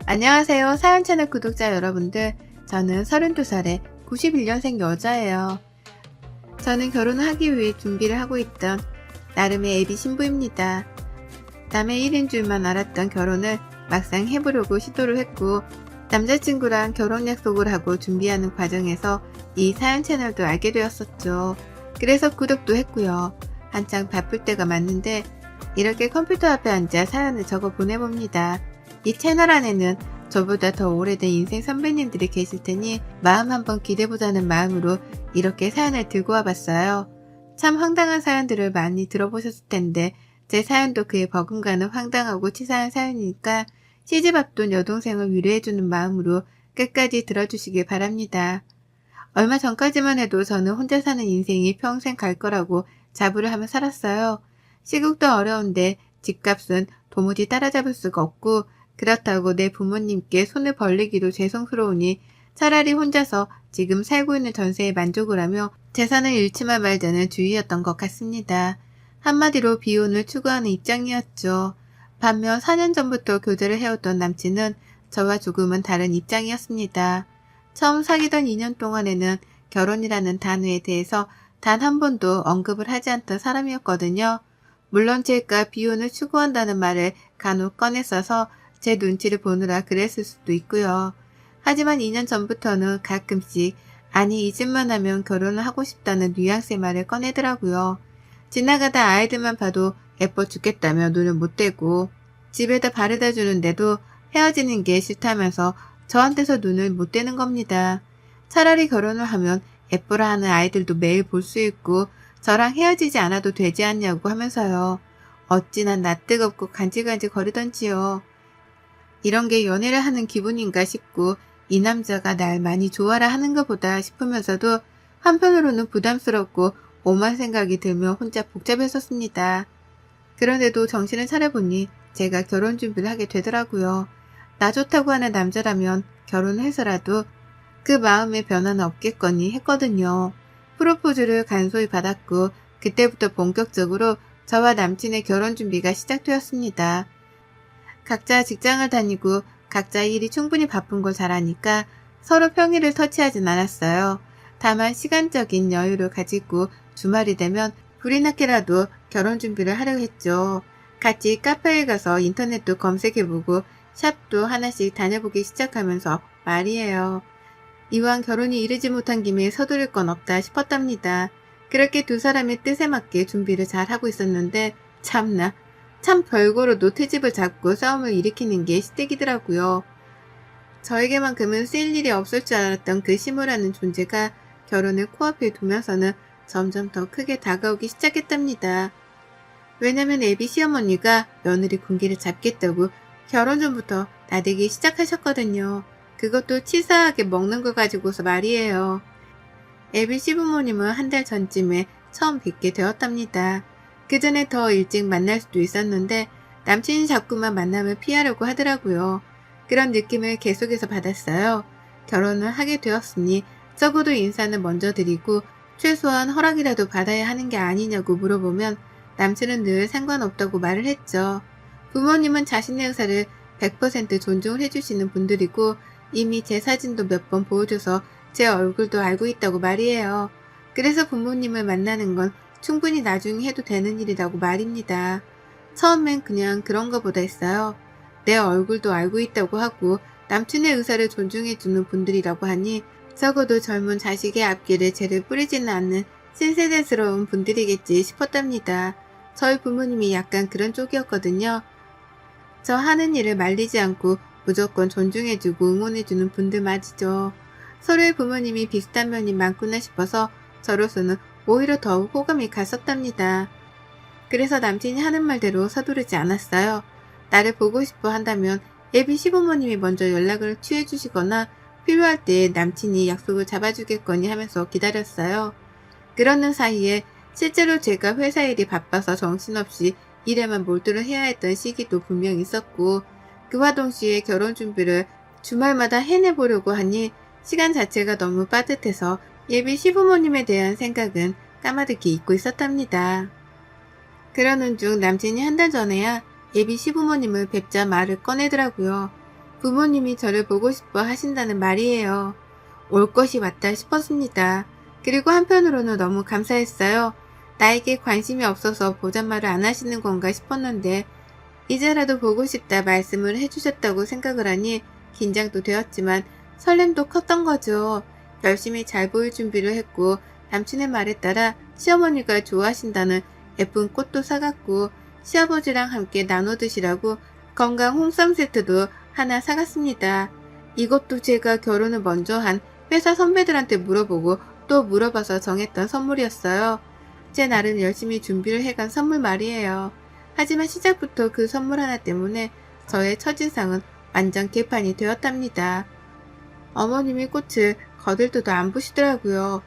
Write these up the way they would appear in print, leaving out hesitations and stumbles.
안녕하세요. 사연 채널 구독자 여러분들. 저는 32살의 91년생 여자예요. 저는 결혼을 하기 위해 준비를 하고 있던 나름의 예비 신부입니다. 남의 일인 줄만 알았던 결혼을 막상 해보려고 시도를 했고, 남자친구랑 결혼 약속을 하고 준비하는 과정에서 이 사연 채널도 알게 되었었죠. 그래서 구독도 했고요. 한창 바쁠 때가 맞는데 이렇게 컴퓨터 앞에 앉아 사연을 적어 보내봅니다. 이 채널 안에는 저보다 더 오래된 인생 선배님들이 계실 테니 마음 한번 기대보자는 마음으로 이렇게 사연을 들고 와봤어요. 참 황당한 사연들을 많이 들어보셨을 텐데 제 사연도 그에 버금가는 황당하고 치사한 사연이니까 시집앞둔 여동생을 위로해주는 마음으로 끝까지 들어주시길 바랍니다. 얼마 전까지만 해도 저는 혼자 사는 인생이 평생 갈 거라고 자부를 하며 살았어요. 시국도 어려운데 집값은 도무지 따라잡을 수가 없고, 그렇다고 내 부모님께 손을 벌리기도 죄송스러우니 차라리 혼자서 지금 살고 있는 전세에 만족을 하며 재산을 잃지만 말자는 주의였던 것 같습니다. 한마디로 비혼을 추구하는 입장이었죠. 반면 4년 전부터 교제를 해왔던 남친은 저와 조금은 다른 입장이었습니다. 처음 사귀던 2년 동안에는 결혼이라는 단어에 대해서 단 한 번도 언급을 하지 않던 사람이었거든요. 물론 제가 비혼을 추구한다는 말을 간혹 꺼냈어서 제 눈치를 보느라 그랬을 수도 있고요. 하지만 2년 전부터는 가끔씩 아니 이 집만 하면 결혼을 하고 싶다는 뉘앙스의 말을 꺼내더라고요. 지나가다 아이들만 봐도 예뻐 죽겠다며 눈을 못 떼고 집에다 바래다 주는데도 헤어지는 게 싫다면서 저한테서 눈을 못 떼는 겁니다. 차라리 결혼을 하면 예쁘라 하는 아이들도 매일 볼 수 있고 저랑 헤어지지 않아도 되지 않냐고 하면서요. 어찌나 낯뜨겁고 간질간질 거리던지요. 이런 게 연애를 하는 기분인가 싶고 이 남자가 날 많이 좋아라 하는 것보다 싶으면서도 한편으로는 부담스럽고 오만 생각이 들며 혼자 복잡했었습니다. 그런데도 정신을 차려보니 제가 결혼 준비를 하게 되더라고요. 나 좋다고 하는 남자라면 결혼을 해서라도 그 마음의 변화는 없겠거니 했거든요. 프로포즈를 간소히 받았고 그때부터 본격적으로 저와 남친의 결혼 준비가 시작되었습니다. 각자 직장을 다니고 각자 일이 충분히 바쁜 걸 잘 아니까 서로 평일을 터치하진 않았어요. 다만 시간적인 여유를 가지고 주말이 되면 불이 나게라도 결혼 준비를 하려 했죠. 같이 카페에 가서 인터넷도 검색해보고 샵도 하나씩 다녀보기 시작하면서 말이에요. 이왕 결혼이 이르지 못한 김에 서두를 건 없다 싶었답니다. 그렇게 두 사람의 뜻에 맞게 준비를 잘 하고 있었는데 참나 참 별거로도 트집을 잡고 싸움을 일으키는 게 시댁이더라고요. 저에게만큼은 쓰일 일이 없을 줄 알았던 그 시무라는 존재가 결혼을 코앞에 두면서는 점점 더 크게 다가오기 시작했답니다. 왜냐면 애비 시어머니가 며느리 군기를 잡겠다고 결혼 전부터 나대기 시작하셨거든요. 그것도 치사하게 먹는 거 가지고서 말이에요. 애비 시부모님은 한 달 전쯤에 처음 뵙게 되었답니다. 그 전에 더 일찍 만날 수도 있었는데 남친이 자꾸만 만남을 피하려고 하더라고요. 그런 느낌을 계속해서 받았어요. 결혼을 하게 되었으니 적어도 인사는 먼저 드리고 최소한 허락이라도 받아야 하는 게 아니냐고 물어보면 남친은 늘 상관없다고 말을 했죠. 부모님은 자신의 의사를 100% 존중을 해주시는 분들이고 이미 제 사진도 몇 번 보여줘서 제 얼굴도 알고 있다고 말이에요. 그래서 부모님을 만나는 건 충분히 나중에 해도 되는 일이라고 말입니다. 처음엔 그냥 그런 거보다 했어요. 내 얼굴도 알고 있다고 하고 남친의 의사를 존중해주는 분들이라고 하니 적어도 젊은 자식의 앞길에 죄를 뿌리지는 않는 신세대스러운 분들이겠지 싶었답니다. 저희 부모님이 약간 그런 쪽이었거든요. 저 하는 일을 말리지 않고 무조건 존중해주고 응원해주는 분들 맞이죠. 서로의 부모님이 비슷한 면이 많구나 싶어서 저로서는 오히려 더욱 호감이 갔었답니다. 그래서 남친이 하는 말대로 서두르지 않았어요. 나를 보고 싶어 한다면 예비 시부모님이 먼저 연락을 취해주시거나 필요할 때 남친이 약속을 잡아주겠거니 하면서 기다렸어요. 그러는 사이에 실제로 제가 회사 일이 바빠서 정신없이 일에만 몰두를 해야 했던 시기도 분명 있었고 그와 동시에 결혼 준비를 주말마다 해내보려고 하니 시간 자체가 너무 빠듯해서 예비 시부모님에 대한 생각은 까마득히 잊고 있었답니다. 그러는 중 남친이 한 달 전에야 예비 시부모님을 뵙자 말을 꺼내더라고요. 부모님이 저를 보고 싶어 하신다는 말이에요. 올 것이 맞다 싶었습니다. 그리고 한편으로는 너무 감사했어요. 나에게 관심이 없어서 보잔말을 안 하시는 건가 싶었는데 이제라도 보고 싶다 말씀을 해주셨다고 생각을 하니 긴장도 되었지만 설렘도 컸던 거죠. 열심히 잘 보일 준비를 했고 남친의 말에 따라 시어머니가 좋아하신다는 예쁜 꽃도 사갔고 시아버지랑 함께 나눠 드시라고 건강 홍삼 세트도 하나 사갔습니다. 이것도 제가 결혼을 먼저 한 회사 선배들한테 물어보고 또 물어봐서 정했던 선물이었어요. 제 나름 열심히 준비를 해간 선물 말이에요. 하지만 시작부터 그 선물 하나 때문에 저의 첫인상은 완전 개판이 되었답니다. 어머님이 꽃을 거들떠도 안 보시더라고요.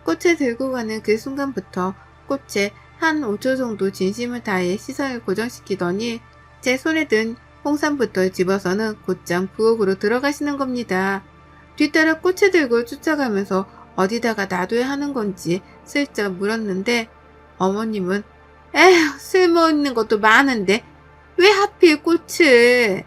꽃을 들고 가는 그 순간부터 꽃에 한 5초 정도 진심을 다해 시선을 고정시키더니 제 손에 든 홍삼부터 집어서는 곧장 부엌으로 들어가시는 겁니다. 뒤따라 꽃을 들고 쫓아가면서 어디다가 놔둬야 하는 건지 슬쩍 물었는데 어머님은 에휴 쓸모있는 것도 많은데 왜 하필 꽃을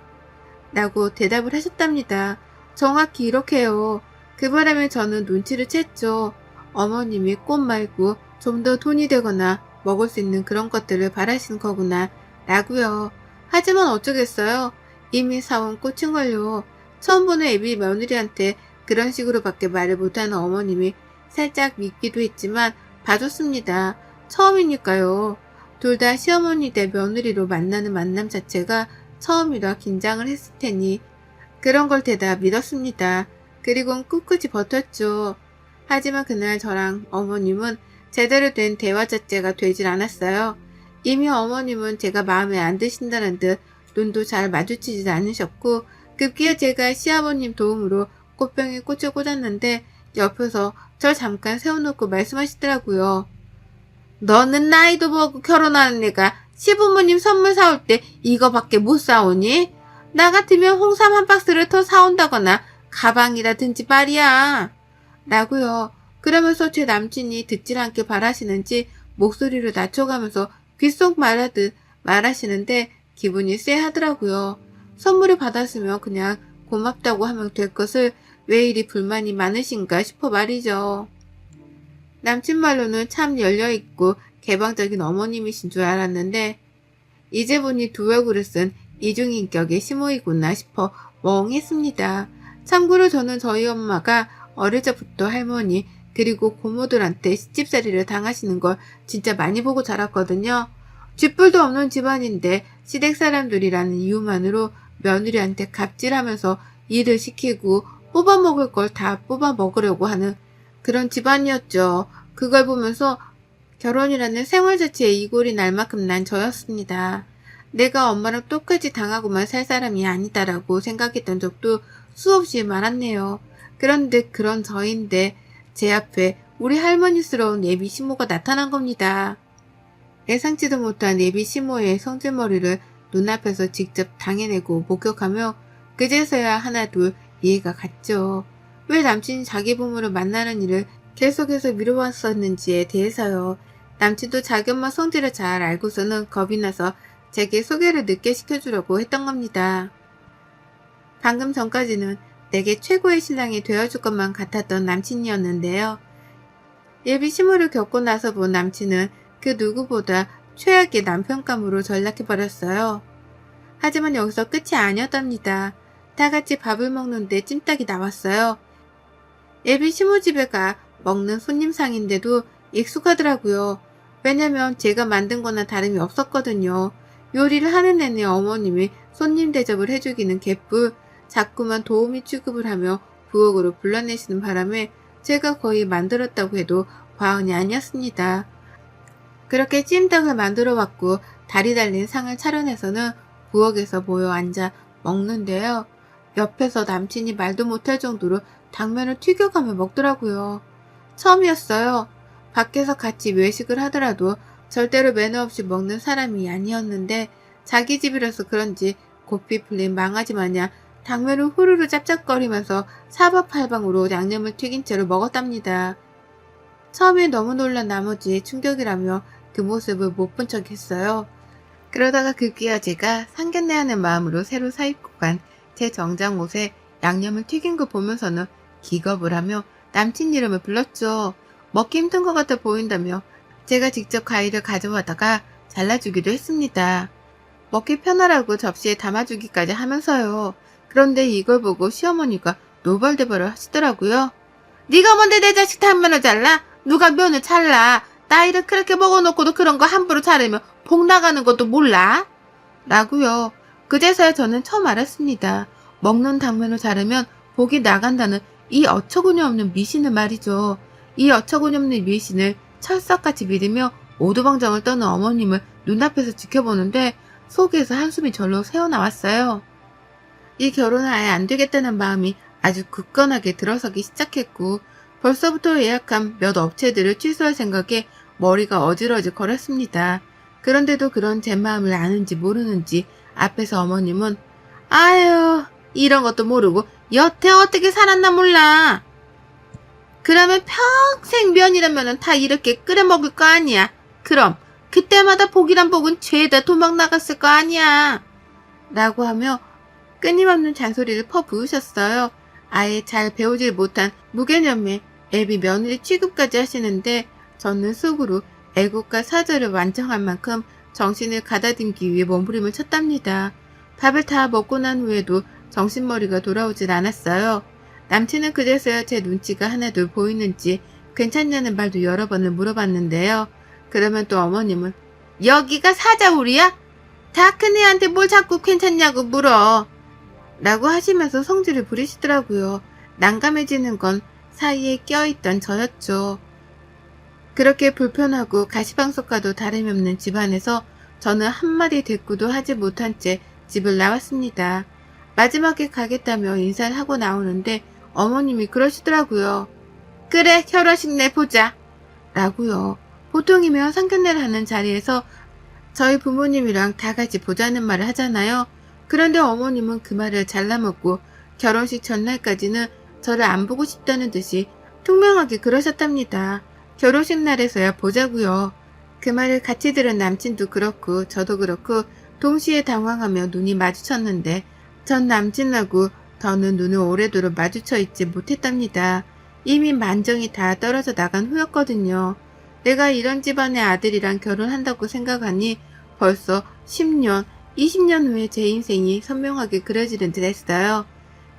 라고 대답을 하셨답니다. 정확히 이렇게요. 그 바람에 저는 눈치를 챘죠. 어머님이 꽃 말고 좀 더 돈이 되거나 먹을 수 있는 그런 것들을 바라시는 거구나 라고요. 하지만 어쩌겠어요. 이미 사온 꽃인걸요. 처음 보는 애비 며느리한테 그런 식으로밖에 말을 못하는 어머님이 살짝 밉기도 했지만 봐줬습니다. 처음이니까요. 둘 다 시어머니 대 며느리로 만나는 만남 자체가 처음이라 긴장을 했을 테니 그런 걸 대다 믿었습니다. 그리곤 꿋꿋이 버텼죠. 하지만 그날 저랑 어머님은 제대로 된 대화 자체가 되질 않았어요. 이미 어머님은 제가 마음에 안 드신다는 듯 눈도 잘 마주치지 않으셨고 급기야 제가 시아버님 도움으로 꽃병에 꽃을 꽂았는데 옆에서 절 잠깐 세워놓고 말씀하시더라고요. 너는 나이도 먹고 결혼하는 애가 시부모님 선물 사올 때 이거밖에 못 사오니? 나 같으면 홍삼 한 박스를 더 사온다거나 가방이라든지 말이야. 라고요. 그러면서 제 남친이 듣질 않게 바라시는지 목소리를 낮춰가면서 귓속 말하듯 말하시는데 기분이 쎄하더라고요. 선물을 받았으면 그냥 고맙다고 하면 될 것을 왜 이리 불만이 많으신가 싶어 말이죠. 남친 말로는 참 열려있고 개방적인 어머님이신 줄 알았는데 이제 보니 두 얼굴을 쓴 이중인격의 시모이구나 싶어 멍했습니다. 참고로 저는 저희 엄마가 어릴 적부터 할머니 그리고 고모들한테 시집살이를 당하시는 걸 진짜 많이 보고 자랐거든요. 쥐뿔도 없는 집안인데 시댁 사람들이라는 이유만으로 며느리한테 갑질하면서 일을 시키고 뽑아먹을 걸 다 뽑아먹으려고 하는 그런 집안이었죠. 그걸 보면서 결혼이라는 생활 자체에 이골이 날 만큼 난 저였습니다. 내가 엄마랑 똑같이 당하고만 살 사람이 아니다라고 생각했던 적도 수없이 많았네요. 그런데 그런 저인데 제 앞에 우리 할머니스러운 예비 시모가 나타난 겁니다. 예상치도 못한 예비 시모의 성질머리를 눈앞에서 직접 당해내고 목격하며 그제서야 하나둘 이해가 갔죠. 왜 남친이 자기 부모를 만나는 일을 계속해서 미뤄왔었는지에 대해서요. 남친도 자기 엄마 성질을 잘 알고서는 겁이 나서 제게 소개를 늦게 시켜주려고 했던 겁니다. 방금 전까지는 내게 최고의 신랑이 되어줄 것만 같았던 남친이었는데요. 예비 시모를 겪고 나서 본 남친은 그 누구보다 최악의 남편감으로 전락해버렸어요. 하지만 여기서 끝이 아니었답니다. 다 같이 밥을 먹는데 찜닭이 나왔어요. 예비 시모 집에 가 먹는 손님상인데도 익숙하더라고요. 왜냐면 제가 만든 거나 다름이 없었거든요. 요리를 하는 내내 어머님이 손님 대접을 해주기는 개뿔 자꾸만 도우미 취급을 하며 부엌으로 불러내시는 바람에 제가 거의 만들었다고 해도 과언이 아니었습니다. 그렇게 찜닭을 만들어 왔고 다리 달린 상을 차려내서는 부엌에서 모여 앉아 먹는데요. 옆에서 남친이 말도 못할 정도로 당면을 튀겨가며 먹더라고요. 처음이었어요. 밖에서 같이 외식을 하더라도 절대로 매너 없이 먹는 사람이 아니었는데 자기 집이라서 그런지 고삐 풀린 망아지 마냥 당면을 후루루 짭짭거리면서 사방팔방으로 양념을 튀긴 채로 먹었답니다. 처음에 너무 놀란 나머지 충격이라며 그 모습을 못 본 척 했어요. 그러다가 급기야 제가 상견례하는 마음으로 새로 사입고 간 제 정장 옷에 양념을 튀긴 거 보면서는 기겁을 하며 남친 이름을 불렀죠. 먹기 힘든 것 같아 보인다며 제가 직접 과일을 가져와다가 잘라주기도 했습니다. 먹기 편하라고 접시에 담아주기까지 하면서요. 그런데 이걸 보고 시어머니가 노발대발을 하시더라고요. 네가 뭔데 내 자식 단면을 잘라? 누가 면을 잘라? 나이를 그렇게 먹어놓고도 그런 거 함부로 자르면 복 나가는 것도 몰라? 라고요. 그제서야 저는 처음 알았습니다. 먹는 당면을 자르면 복이 나간다는 이 어처구니 없는 미신을 말이죠. 이 어처구니 없는 미신을 철석같이 믿으며 오두방정을 떠는 어머님을 눈앞에서 지켜보는데 속에서 한숨이 절로 새어나왔어요. 이 결혼은 아예 안 되겠다는 마음이 아주 굳건하게 들어서기 시작했고 벌써부터 예약한 몇 업체들을 취소할 생각에 머리가 어질어질 거렸습니다. 그런데도 그런 제 마음을 아는지 모르는지 앞에서 어머님은 아유 이런 것도 모르고 여태 어떻게 살았나 몰라. 그러면 평생 면이라면 다 이렇게 끓여 먹을 거 아니야. 그럼 그때마다 복이란 복은 죄다 도망 나갔을 거 아니야. 라고 하며 끊임없는 잔소리를 퍼부으셨어요. 아예 잘 배우질 못한 무개념의 애비 며느리 취급까지 하시는데 저는 속으로 애국과 사절을 완성한 만큼 정신을 가다듬기 위해 몸부림을 쳤답니다. 밥을 다 먹고 난 후에도 정신머리가 돌아오질 않았어요. 남친은 그제서야 제 눈치가 하나둘 보이는지 괜찮냐는 말도 여러 번을 물어봤는데요. 그러면 또 어머님은 여기가 사자울이야? 다 큰 애한테 뭘 자꾸 괜찮냐고 물어. 라고 하시면서 성질을 부리시더라고요. 난감해지는 건 사이에 껴있던 저였죠. 그렇게 불편하고 가시방석과도 다름이 없는 집안에서 저는 한마디 대꾸도 하지 못한 채 집을 나왔습니다. 마지막에 가겠다며 인사를 하고 나오는데 어머님이 그러시더라고요. 그래 결혼식 내보자. 라고요. 보통이면 상견례를 하는 자리에서 저희 부모님이랑 다 같이 보자는 말을 하잖아요. 그런데 어머님은 그 말을 잘라먹고 결혼식 전날까지는 저를 안 보고 싶다는 듯이 투명하게 그러셨답니다. 결혼식 날에서야 보자고요. 그 말을 같이 들은 남친도 그렇고 저도 그렇고 동시에 당황하며 눈이 마주쳤는데 전 남친하고 더는 눈을 오래도록 마주쳐 있지 못했답니다. 이미 만정이 다 떨어져 나간 후였거든요. 내가 이런 집안의 아들이랑 결혼한다고 생각하니 벌써 10년, 20년 후에 제 인생이 선명하게 그려지는 듯 했어요.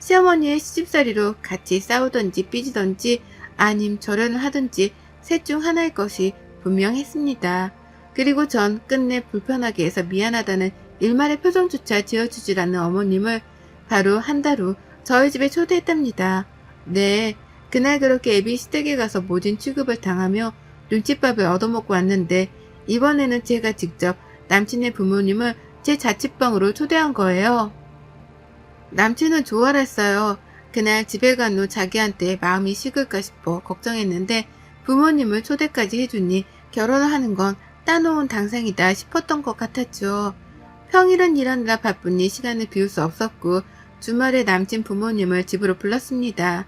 시어머니의 시집살이로 같이 싸우던지 삐지던지 아님 절연을 하든지 셋 중 하나일 것이 분명했습니다. 그리고 전 끝내 불편하게 해서 미안하다는 일말의 표정조차 지어주질 않는 어머님을 바로 한 달 후 저희 집에 초대했답니다. 네, 그날 그렇게 애비 시댁에 가서 모진 취급을 당하며 눈칫밥을 얻어먹고 왔는데 이번에는 제가 직접 남친의 부모님을 제 자취방으로 초대한 거예요. 남친은 좋아라 했어요. 그날 집에 간 후 자기한테 마음이 식을까 싶어 걱정했는데 부모님을 초대까지 해주니 결혼을 하는 건 따놓은 당상이다 싶었던 것 같았죠. 평일은 일하느라 바쁘니 시간을 비울 수 없었고 주말에 남친 부모님을 집으로 불렀습니다.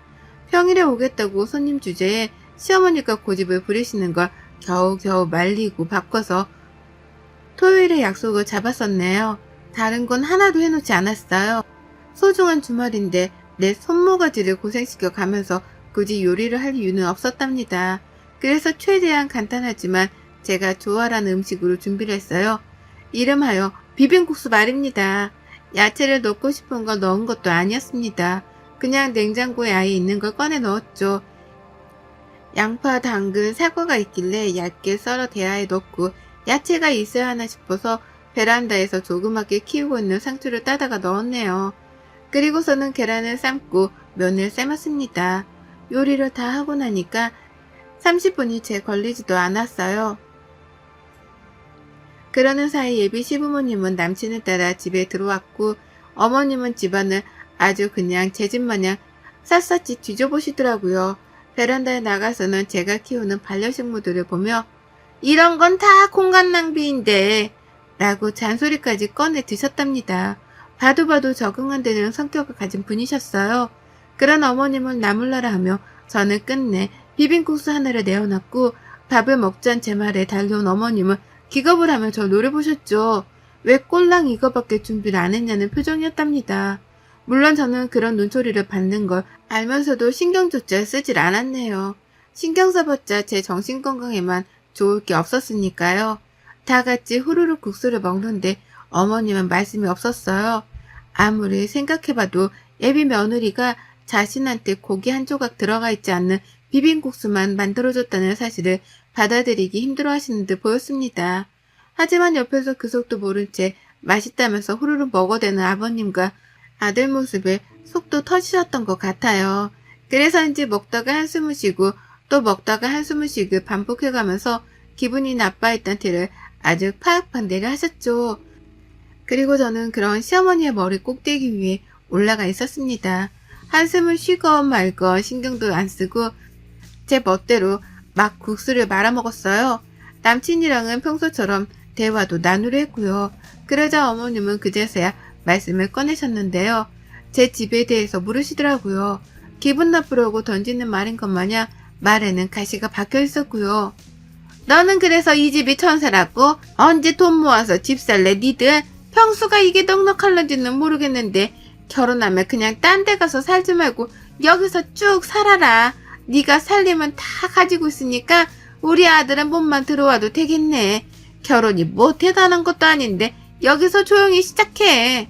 평일에 오겠다고 손님 주제에 시어머니가 고집을 부리시는 걸 겨우겨우 말리고 바꿔서 토요일에 약속을 잡았었네요. 다른 건 하나도 해놓지 않았어요. 소중한 주말인데 내 손모가지를 고생시켜 가면서 굳이 요리를 할 이유는 없었답니다. 그래서 최대한 간단하지만 제가 좋아하는 음식으로 준비를 했어요. 이름하여 비빔국수 말입니다. 야채를 넣고 싶은 걸 넣은 것도 아니었습니다. 그냥 냉장고에 아예 있는 걸 꺼내 넣었죠. 양파, 당근, 사과가 있길래 얇게 썰어 대야에 넣고 야채가 있어야 하나 싶어서 베란다에서 조그맣게 키우고 있는 상추를 따다가 넣었네요. 그리고서는 계란을 삶고 면을 삶았습니다. 요리를 다 하고 나니까 30분이 채 걸리지도 않았어요. 그러는 사이 예비 시부모님은 남친을 따라 집에 들어왔고 어머님은 집안을 아주 그냥 제 집 마냥 샅샅이 뒤져보시더라고요. 베란다에 나가서는 제가 키우는 반려식물들을 보며 이런 건 다 공간 낭비인데 라고 잔소리까지 꺼내 드셨답니다. 봐도 적응 안 되는 성격을 가진 분이셨어요. 그런 어머님을 나몰라라 하며 저는 끝내 비빔국수 하나를 내어놨고 밥을 먹자는 제 말에 달려온 어머님은 기겁을 하며 저 노려보셨죠. 왜 꼴랑 이거밖에 준비를 안 했냐는 표정이었답니다. 물론 저는 그런 눈초리를 받는 걸 알면서도 신경조차 쓰질 않았네요. 신경 써봤자 제 정신건강에만 좋을 게 없었으니까요. 다 같이 후루룩 국수를 먹는데 어머님은 말씀이 없었어요. 아무리 생각해봐도 예비 며느리가 자신한테 고기 한 조각 들어가 있지 않는 비빔국수만 만들어줬다는 사실을 받아들이기 힘들어하시는 듯 보였습니다. 하지만 옆에서 그 속도 모른 채 맛있다면서 후루룩 먹어대는 아버님과 아들 모습에 속도 터지셨던 것 같아요. 그래서인지 먹다가 한숨을 쉬고 또 먹다가 한숨을 쉬고 반복해가면서 기분이 나빠했던 티를 아주 파악판 내려 하셨죠. 그리고 저는 그런 시어머니의 머리 꼭대기 위에 올라가 있었습니다. 한숨을 쉬건 말건 신경도 안 쓰고 제 멋대로 막 국수를 말아먹었어요. 남친이랑은 평소처럼 대화도 나누려 했고요. 그러자 어머님은 그제서야 말씀을 꺼내셨는데요. 제 집에 대해서 물으시더라고요. 기분 나쁘려고 던지는 말인 것 마냥 말에는 가시가 박혀 있었고요. 너는 그래서 이 집이 천사라고? 언제 돈 모아서 집 살래 니들? 평수가 이게 넉넉할런지는 모르겠는데 결혼하면 그냥 딴 데 가서 살지 말고 여기서 쭉 살아라. 네가 살림은 다 가지고 있으니까 우리 아들은 몸만 들어와도 되겠네. 결혼이 뭐 대단한 것도 아닌데 여기서 조용히 시작해.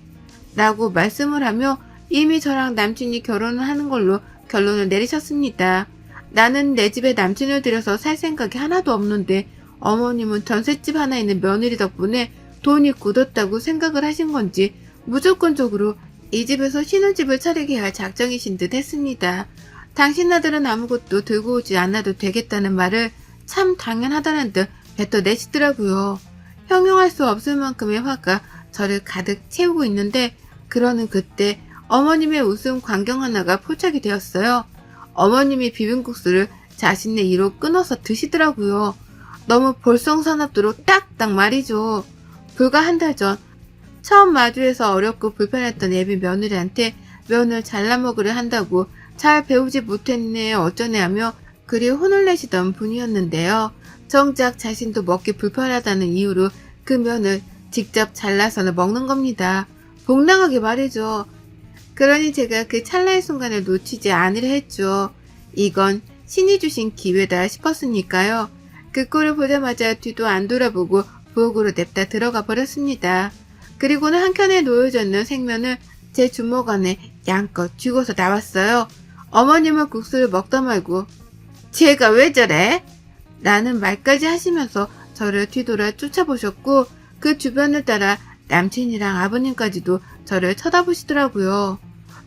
라고 말씀을 하며 이미 저랑 남친이 결혼을 하는 걸로 결론을 내리셨습니다. 나는 내 집에 남친을 들여서 살 생각이 하나도 없는데 어머님은 전셋집 하나 있는 며느리 덕분에 돈이 굳었다고 생각을 하신 건지 무조건적으로 이 집에서 신혼집을 차리게 할 작정이신 듯 했습니다. 당신 아들은 아무것도 들고 오지 않아도 되겠다는 말을 참 당연하다는 듯 뱉어내시더라고요. 형용할 수 없을 만큼의 화가 저를 가득 채우고 있는데 그러는 그때 어머님의 웃음 광경 하나가 포착이 되었어요. 어머님이 비빔국수를 자신의 이로 끊어서 드시더라고요. 너무 볼썽사납도록 딱딱 말이죠. 불과 한 달 전 처음 마주해서 어렵고 불편했던 예비 며느리한테 면을 잘라 먹으려 한다고 잘 배우지 못했네 어쩌네 하며 그리 혼을 내시던 분이었는데요. 정작 자신도 먹기 불편하다는 이유로 그 면을 직접 잘라서는 먹는 겁니다. 복랑하게 말이죠. 그러니 제가 그 찰나의 순간을 놓치지 않으려 했죠. 이건 신이 주신 기회다 싶었으니까요. 그 꼴을 보자마자 뒤도 안 돌아보고 부엌으로 냅다 들어가 버렸습니다. 그리고는 한켠에 놓여져 있는 생면을 제 주먹 안에 양껏 쥐고서 나왔어요. 어머님은 국수를 먹다 말고 쟤가 왜 저래? 라는 말까지 하시면서 저를 뒤돌아 쫓아보셨고 그 주변을 따라 남친이랑 아버님까지도 저를 쳐다보시더라고요.